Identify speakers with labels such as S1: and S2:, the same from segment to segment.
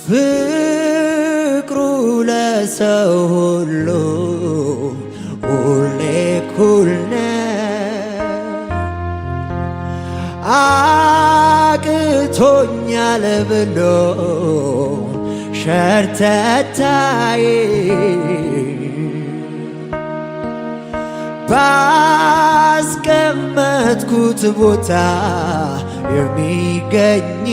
S1: ፍቅሩ ለሰው ሁሉ ሁሌ እኩል ነው። አቅቶኛል ብሎ ሸርተታይ ባስቀመጥኩት ቦታ የሚገኝ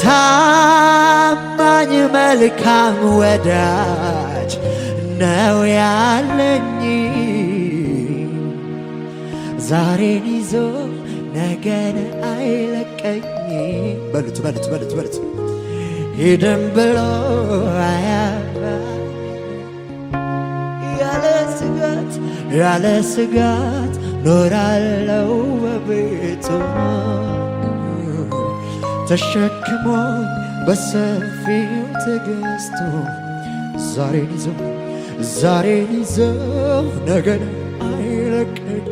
S1: ታማኝ መልካም ወዳጅ ነው ያለኝ። ዛሬን ይዞ ነገን አይለቀኝ። በሉት በሉት በሉት በሉት። ሂድም ብሎ ያለ ስጋት ኖራለው በቤቱ ተሸክሞኝ በሰፊው ትዕግስቱ ዛሬን ይዞ ነገን አይለቀኝ።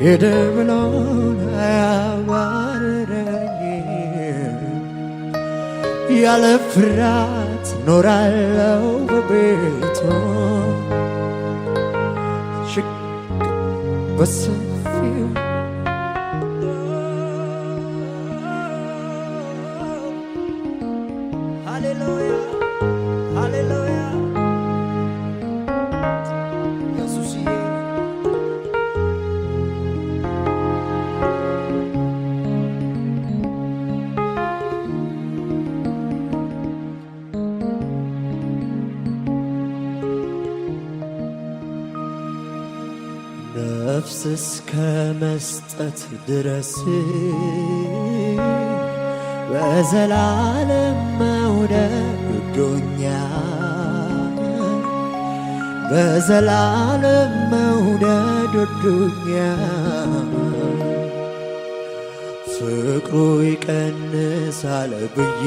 S1: ሄደ ብሎን አያዋርደኝ። ያለ ፍርሃት ኖራለው በቤቱ በሰፊው ሃሌሉያ ሃሌሉያ ኢየሱስዬ ነፍስ እስከ መስጠት ድረስ በዘላለም መውደድ ወዶኛል። በዘላለም መውደድ ወዶኛል። ፍቅሩ ይቀንሳል ብዬ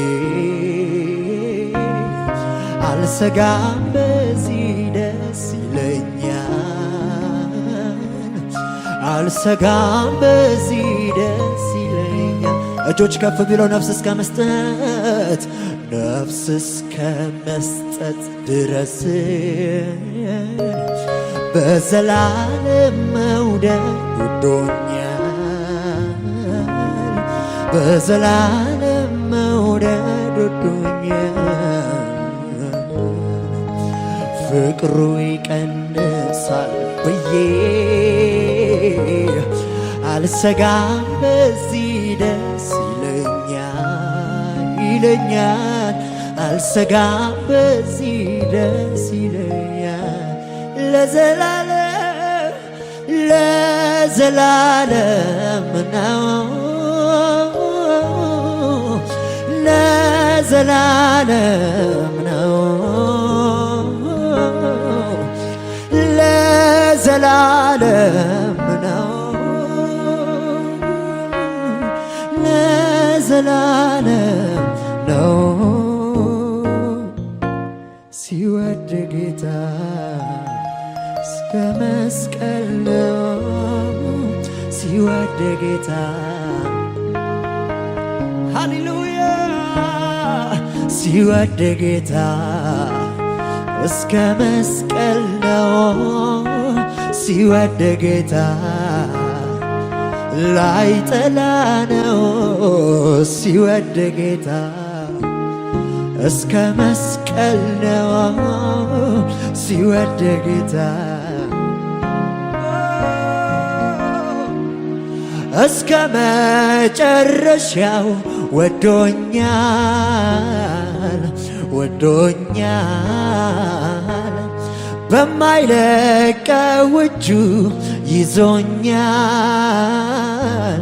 S1: አልሰጋም፣ በዚህ ደስ ይለኛል። አልሰጋም፣ በዚህ ደስ ይለኛል። እጆች ከፍ ቢለው ነፍስ እስከ መስጠት ድረስ በዘላለም መውደድ ወዶኛል። በዘላለም መውደድ ወዶኛል። ፍቅሩ ይቀንሳል ብዬ አልሰጋም፣ በዚህ ደስ ይለኛል። አልሰጋም፣ በዚህ ደስ ይለኛል። ለዘላለም ነው፣ ለዘላለም ነው፣ ለዘላለም ነው፣ ለዘላለም ነው። ሲወድ ጌታ እስከ መስቀል ነው። ሲወድ ጌታ ሃሌሉያ ሲወድ ጌታ እስከ መስቀል ነው። ሲወድ ጌታ ላይጠላ ነው። ሲወድ ጌታ እስከ መስቀል ነው። ሲወድ ጌታ እስከ መጨረሻው ወዶኛል ወዶኛል። በማይለቀው እጁ ይዞኛል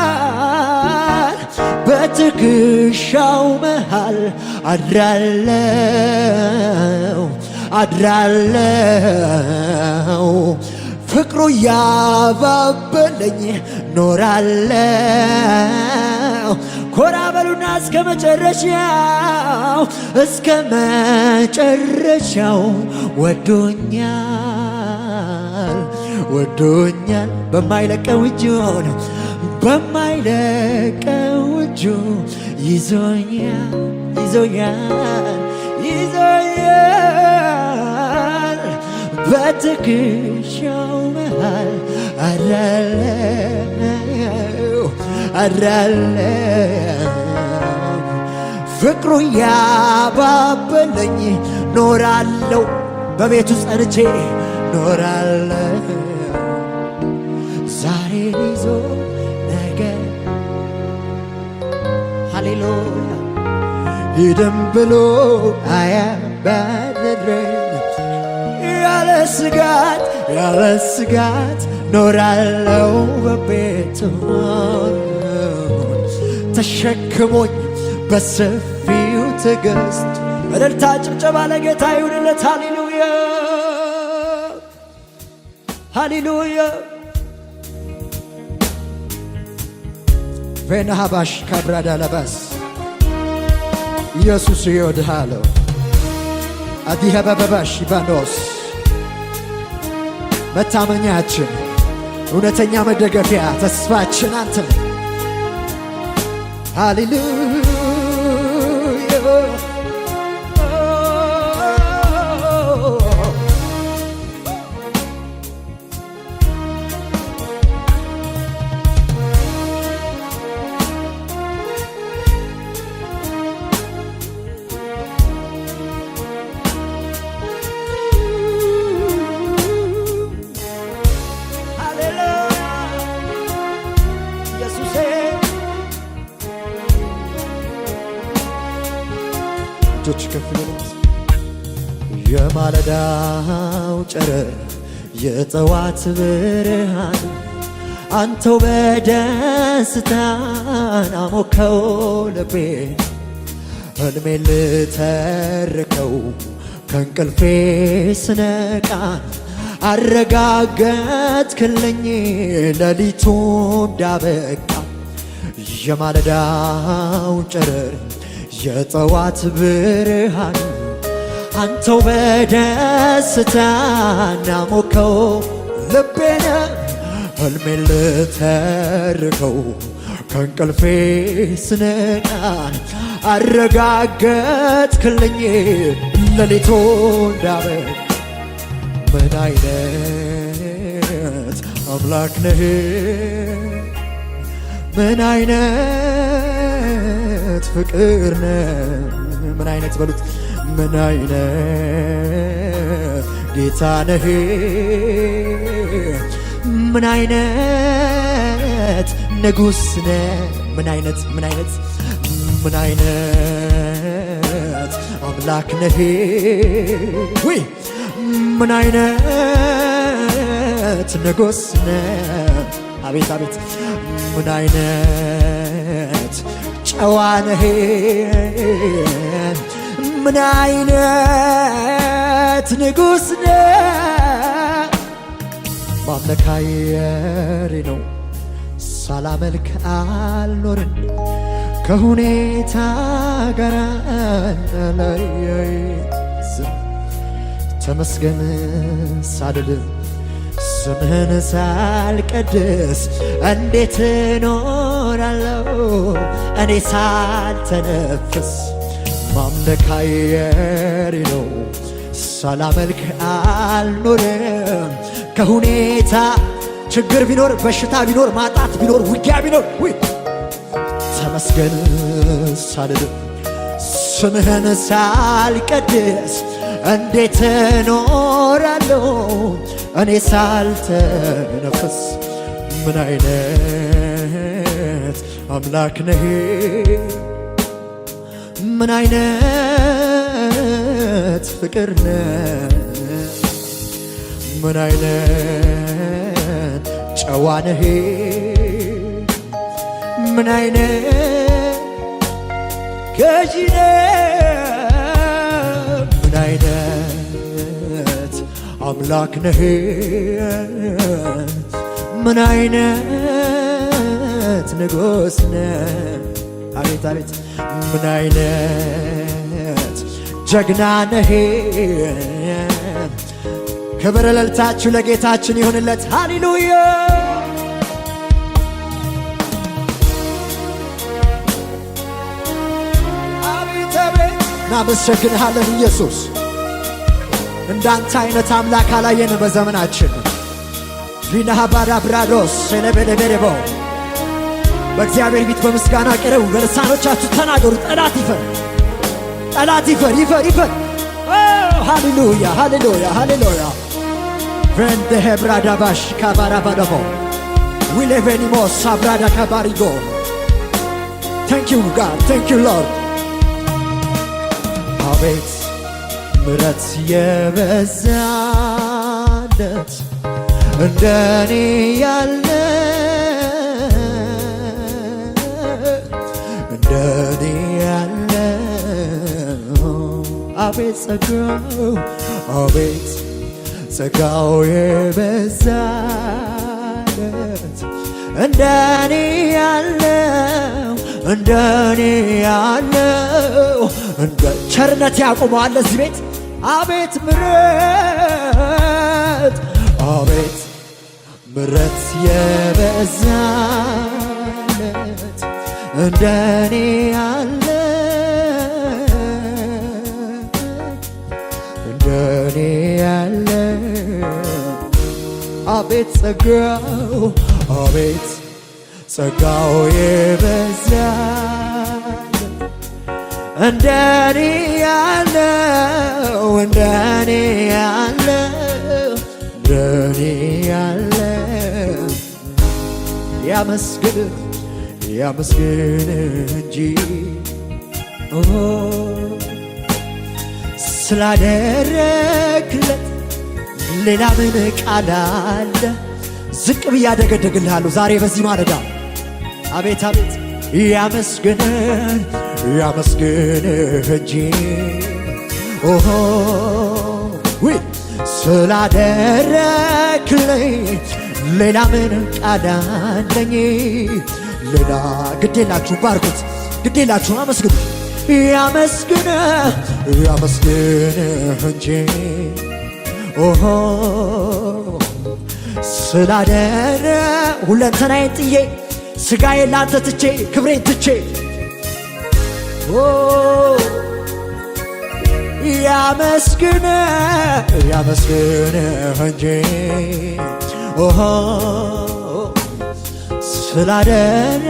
S1: ይዞኛል። በትከሻው መሃል አድራለው አድራለው። ፍቅሩ ያባበለኝ ኖራለው። ኮራ በሉና እስከ መጨረሻው እስከ መጨረሻው ወዶኛል ወዶኛል። በማይለቀው እጁ በማይለቀው እጁ ይዞኛል በትከሻው መሃል አድራለሁ ፍቅሩ ያባበለኝ ኖራለሁ በቤቱ ጸንቼ ኖራለሁ ዛሬን ይዞ ነገ ሃሌሉያ ሂድም ብሎ አያባርረኝ ያለ ስጋት ኖራለሁ በቤቱ ተሸክሞኝ በሰፊው ትዕግስት እልልታ ጭብጨባ ለጌታ ይሁንለት ሃሌሉያ ሃሌሉያ ቬናሃባሽ ካብራዳ ለባስ ኢየሱስ ይወድሃለሁ አዲሃባባሽ ባኖስ መታመኛችን እውነተኛ መደገፊያ ተስፋችን አንተ ሃሌሉያ እጆች ከፍ ይበሉ የማለዳው ጨረር የጠዋት ብርሃን አንተው በደስታ አሞከው ልቤን ሕልሜን ልተርከው ከእንቅልፌ ስነቃ አረጋገጥክልኝ ሌሊቱ እንዳበቃ የማለዳው ጨረር የጠዋት ብርሃን አንተው በደስታ አሞከው ልቤን ሕልሜን ልተርከው ከእንቅልፌ ስነቃ አረጋገጥክልኝ ሌሊቱ እንዳበቃ ምን አይነት አምላክ ነህ ምን አይነት ፍቅር ነህ ምን አይነት በሉት ምን አይነት ጌታ ነህ ምን አይነት ንጉሥ ነህ ምን አይነት አምላክ ነህ ወይ ምን አይነት ንጉሥ ነህ አቤት አቤት ምን አይነት ጨዋ ነህ ምን አይነት ንጉሥ ነህ ማምለክ አየሬ ነው ሳላመልክ አልኖርም ከሁኔታ ጋር ተመስገን ሳልል ስምህን ሳልቀድስ እንዴት እኖራለሁ እኔ ሳልተነፍስ ማምለክ አየሬ ነው ሳላመልክ አልኖርም ከሁኔታ ችግር ቢኖር በሽታ ቢኖር ማጣት ቢኖር ውጊያ ቢኖር ተመስገን ሳልል ስምህን ሳልቀድስ እንዴት እኖራለሁ እኔ ሳልተነፍስ ምን አይነት አምላክ ነህ ምን አይነት ፍቅር ነህ ምን አይነት ጨዋ ነህ ምን አይነት ገዢ ነህ ምን አይነት አምላክ ነህ ምን አይነት ንጉሥ ነህ አቤት አቤት ምን አይነት ጀግና ነህ ክብር እልልታችሁ ለጌታችን ይሁንለት ሃሌሉያ እናመሰግንሃለን ኢየሱስ። እንዳንተ አይነት አምላክ አላየንም በዘመናችን። ሊናሃባዳ ብራዶስ ሰለበለበለቦ በእግዚአብሔር ፊት በምስጋና ቅረቡ፣ በልሳኖቻችሁ ተናገሩ። ጠላት ይፈር፣ ጠላት ይፈር፣ ይፈር፣ ይፈር። ሃሌሉያ ሃሌሉያ ሃሌሉያ ቨንደ ሄብራዳ ባሽ ካባራ ባደቦ ዊሌቬኒሞስ ሳብራዳ ካባሪጎ ታንክ ዩ ጋድ ታንክ ዩ ሎርድ። አቤት ምሕረት የበዛለት እንደኔ ያለ እንደኔ ያለ አቤት ጸጋው አቤት ጸጋው የበዛለት እንደኔ ያለው እንደኔ ያለው እንደ ቸርነት ያቆመዋል ለዚህ ቤት። አቤት ምሕረት አቤት ምሕረት የበዛለት እንደኔ ያለ እንደኔ ያለ አቤት ጸጋው አቤት ጸጋው የበዛለት እንደኔ ያለው እንደኔ ያለው እንደኔ ያለው ያመስግን ያመስግን እንጂ ስላደረክለት ሌላ ምን ቃል አለ? ዝቅ ብዬ አደገድግልሃለሁ ዛሬ በዚህ ማለዳ። አቤት አቤት ያመስግን ያመስግን እንጂ ስላደረክልኝ ሌላ ምን ቃል አለኝ? ሌላ ግዴላችሁ ባርኩት፣ ግዴላችሁ አመስግኑ። ያመስግን ያመስግን እንጂ ስላደረ ሁለንተናዬን ጥዬ ሥጋዬን ላንተ ትቼ ክብሬን ትቼ ያመስግን ያመስግን እንጂ ስላደረ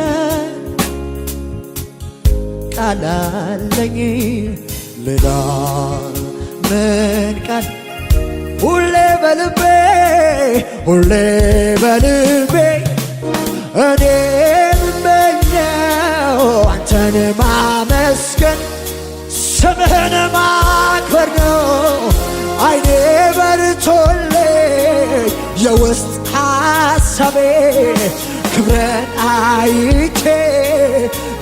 S1: ቃል አለኝ ሌላ ምን ቃል? ሁሌ በልቤ ሁሌ በልቤ እኔ ምመኘው አንተን ማመስገን ስምህን ማክበር ነው። አይኔ በርቶልኝ የውስጥ ሐሳቤ ክብረን አይቼ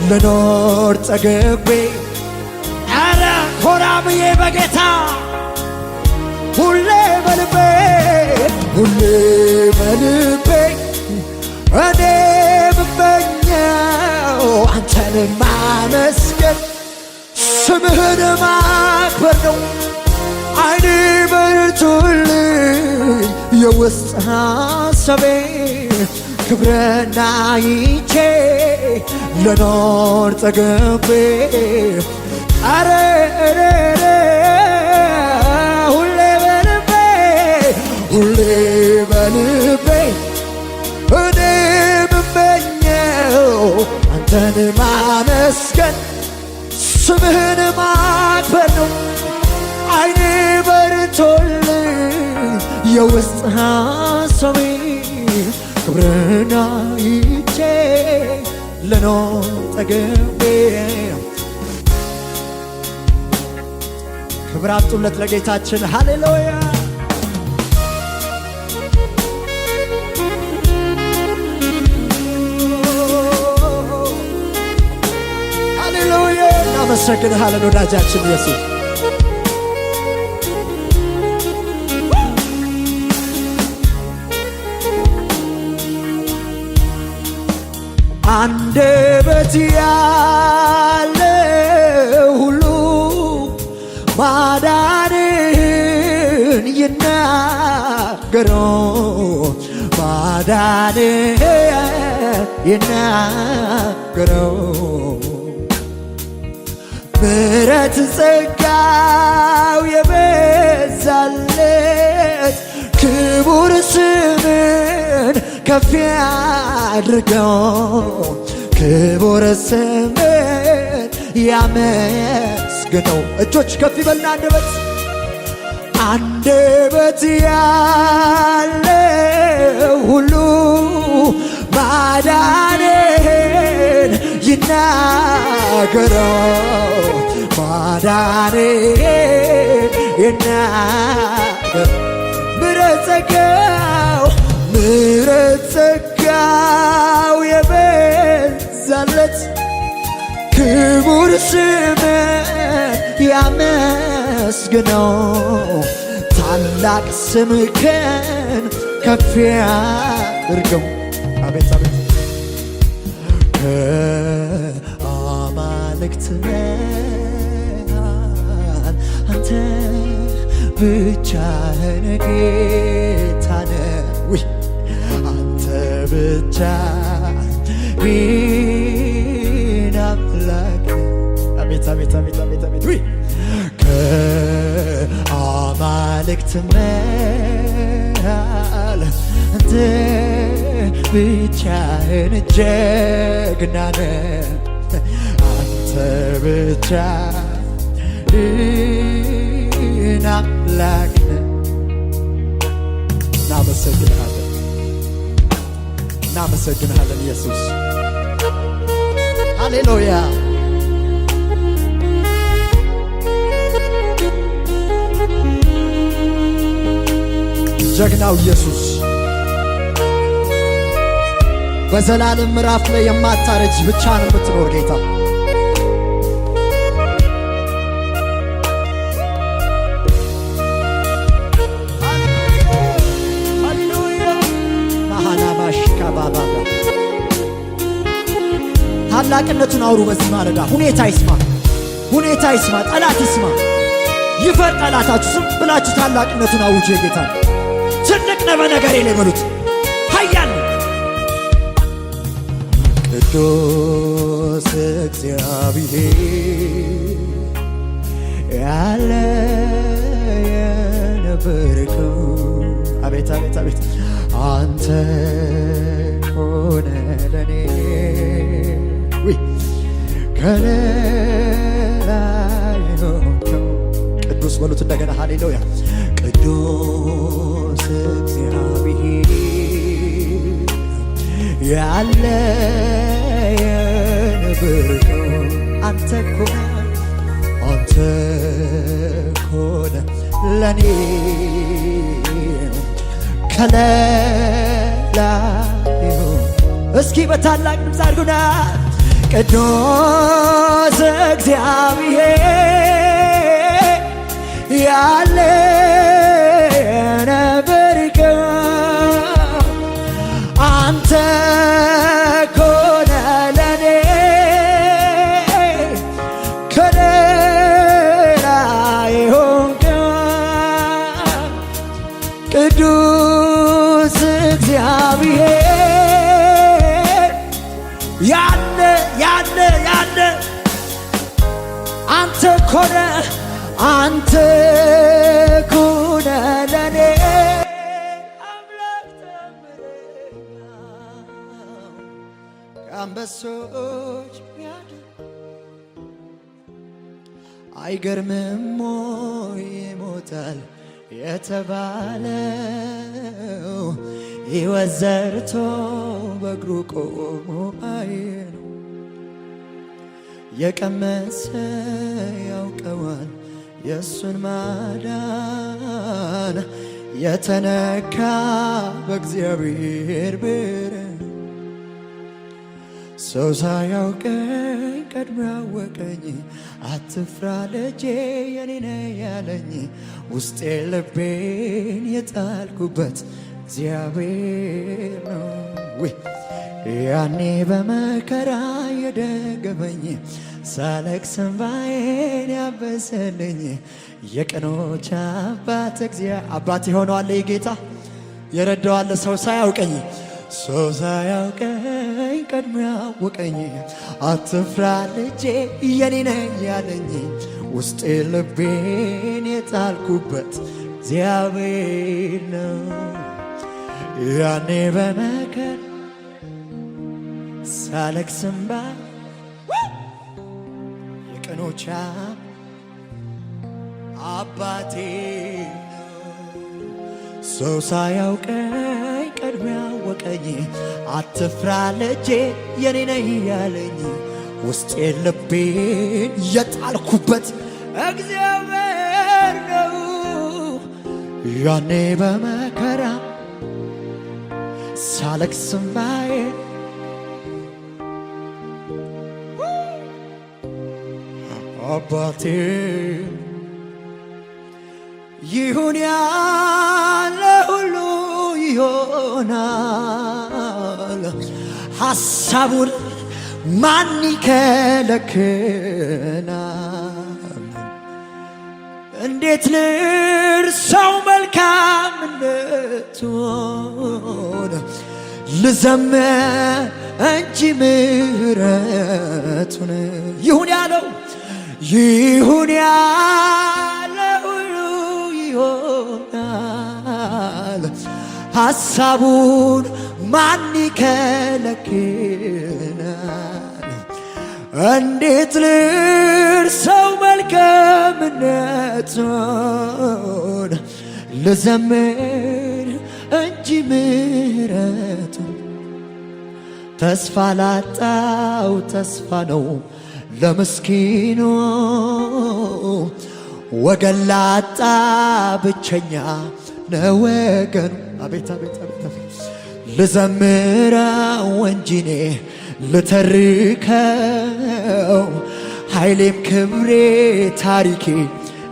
S1: ልኖር ጠግቤ ኧረ ኮራ ብዬ በጌታ ሁሌ በልቤ ሁሌ በልቤ እኔ ምመኘው አንተን ማመስገን ስምህን ማክበር ነው። አይኔ በርቶልኝ የውስጥ ሐሳቤ ክብረን አይቼ ልኖር ጠግቤ ኧረ ሁሌ በልቤ ሁሌ በልቤ እኔ ምመኘው አንተን ማመስገን ስምህን ማክበር ነው። አይኔ በርቶልኝ የውስጥ ሐሳቤ ክብርን አይቼ ልኖር ጠግቤ ክብር አምጡለት ለጌታችን። ሃሌሉያ ሃሌሉያ። እናመሰግንሃለን ወዳጃችን ኢየሱስ። አንደበት ያለ ሁሉ ማዳንህን ይናገረው ማዳንህን ይናገረው ምሕረት ጸጋው የበዛለት ክቡር ስምን ከፍ ያድርገው ክቡር ስምን ያመስግነው። እጆች ከፍ ይበልና አንደበት ያለ ሁሉ ማዳንህን ይናገረው ማዳንህን ይናገር። ምሕረት ጸጋው የበዛለት ክቡር ስምን ያመስግነው ታላቅ ስምህን ከፍ ያድርገው። አቤት አቤት ከአማልክት መሃል አንተ ብቻህን ጌታ ነህ። አንተ ብቻህን አምላክ። አቤት አቤት አቤት አቤት አቤት ከአማልክት መሃል አንተ ብቻህን ጀግና ነህ። አንተ ብቻህን አምላክ ነህ። እናመሰግንሃለን እናመሰግንሃለን ኢየሱስ ሃሌሉያ። ጀግናው ኢየሱስ በዘላለም ምዕራፍ ላይ የማታረጅ ብቻህን የምትኖር ጌታ ታላቅነቱን አውሩ በዚህ ማለዳ። ሁኔታ ይስማ ሁኔታ ይስማ ጠላት ይስማ ይፈር ጠላታችሁ። ዝም ብላችሁ ታላቅነቱን አውጁ። የጌታ ትልቅ ነው በነገሬ ላይ በሉት። ኃያል ቅዱስ እግዚአብሔር ያለ የነበርከው አቤት አቤት አቤት አንተ ሆነ ለኔ ከሌላ የሆንከው ቅዱስ በሉት እንደገና ሃሌሉያ። ቅዱስ እግዚአብሔር ያለ የነበርከው አንተ ኮነ ለኔ ከሌላ ይሁን። እስኪ በታላቅ ድምፅ አድርጉና ቅዱስ እግዚአብሔር ያለ የነበርከው አንተ ኮነ ለኔ ከሌላ የሆንከው ቅዱስ እግዚአብሔር ያለ አንተ ኮነ ለኔ አምላክ ተምረኛ ከአንበሶች ሚያድን አይገርምም ወይ ይሞታል የተባለው ሕይወት ዘርቶ በእግሩ ቆሞ አየነው። የቀመሰ ያውቀዋል የእሱን ማዳን የተነካ በእግዚአብሔር ብርሃን ሰው ሳያውቀኝ ቀድሞ ያወቀኝ አትፍራ ልጄ የኔ ነህ ያለኝ ውስጤ ልቤን የጣልኩበት እግዚአብሔር ነው። ያኔ በመከራ የደገፈኝ ሳለቅስ እንባዬን ያበሰልኝ የቀኖች አባት አባት የሆነዋል ጌታ የረዳዋል ሰው ሳያውቀኝ ሰው ሳያውቀኝ ቀድሞ ያወቀኝ አትፍራ ልጄ የኔ ነህ ያለኝ ውስጤ ልቤን የጣልኩበት እግዚአብሔር ነው። ያኔ በመከር ሳለቅስ እንባ የቀኖች አባቴ ነው። ሰው ሳያውቀኝ ቀድሞ ያወቀኝ አትፍራ ልጄ የኔ ነህ ያለኝ ውስጤ ልቤን የጣልኩበት እግዚአብሔር ነው። ያኔ በመከራ ሳለቅስ እንባዬን አባቴ ይሁን ያለ ሁሉ ይሆናል። ሐሳቡን ማን ይከለክላል? እንዴት ልርሳው መልካምነቱን ልዘምር እንጂ ምሕረቱን ይሁን ያለው ይሁን ያለ ሁሉ ይሆናል። ሐሳቡን ማን ይከለክላል? እንዴት ልርሳው መልካምነቱን ልዘምር እንጂ ምሕረቱን ተስፋ ላጣው ተስፋ ነው ለምስኪኑ ወገን ላጣ ብቸኛ ነው ወገኑ። አቤት አቤት አቤት ልዘምረው እንጂ እኔ ልተርከው ኃይሌም ክብሬ ታሪኬ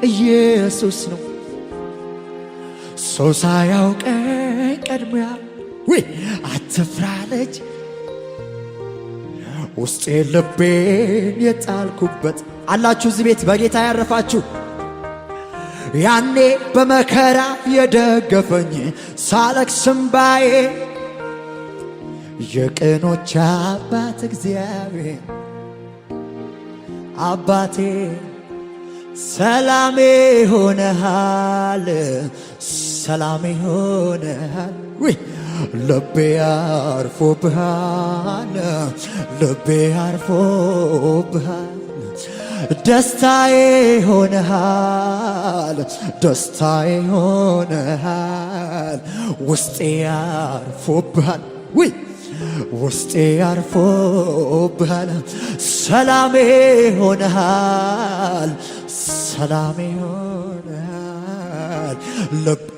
S1: ኢየሱስ ነው። ሰው ሳያውቀኝ ቀድሞ አትፍራ ልጅ ውስጤ ልቤን የጣልኩበት አላችሁ እዚህ ቤት በጌታ ያረፋችሁ ያኔ በመከራ የደገፈኝ ሳለቅስ እንባዬ የቅኖች አባት እግዚአብሔር አባቴ ሰላሜ ሆነሃል ሰላሜ ሆነሃል ልቤ አርፎብሃል ልቤ አርፎብሃል ደስታዬ ሆነሃል ደስታዬ ሆነሃል ውስጤ አርፎብሃል ውስጤ አርፎብሃል ሰላሜ ሆነሃል ሰላሜ ሆነሃል ልቤ